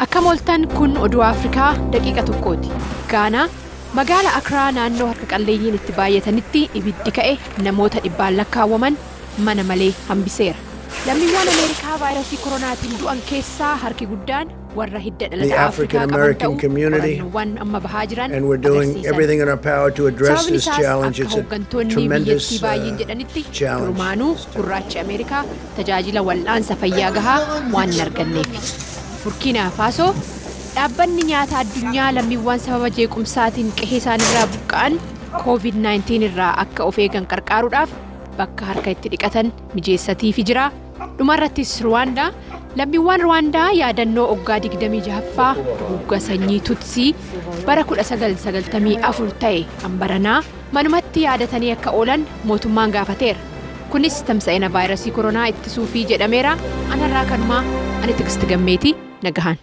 Akka mooltan kun oduu Afrikaa daqiiqa tokkooti. Gaanaa magaalaa Akraa naannoo harka qalleeyyiin itti baay'atanitti ibiddi ka'e namoota dhibbaan lakkaawwaman mana malee hambiseera. Lammiiwwan Ameerikaa vaayirasii koronaatiin du'an keessaa harki guddaan warra hidda dhalata Afrikaa qaban ta'uu qorannoowwan amma bahaa jiran and we're doing everything in our power to address this challenge. It's a tremendous challenge. Durmaanuu gurraachi Ameerikaa tajaajila wal'aansa fayyaa gahaa waan hin arganneef. Burkina Faso dhaabbanni nyaata addunyaa lammiiwwan sababa jeequmsaatiin qe'ee isaaniirraa buqqa'an COVID-19 irraa akka of eegan qarqaaruudhaaf bakka harka itti dhiqatan mijeessatiifi jira. Dhumarrattis Ruwaandaa lammiiwwan Ruwaandaa yaadannoo waggaa 26ffaa hogga sanyii Tutsii bara 1994 ta'e hambaranaa manumatti yaadatanii akka oolan mootummaan gaafateera. Kunis tamsa'ina vaayirasii koronaa ittisuufi jedhameera. Anarraa kanumaa ani Tiksiti Gammeetii nagahan.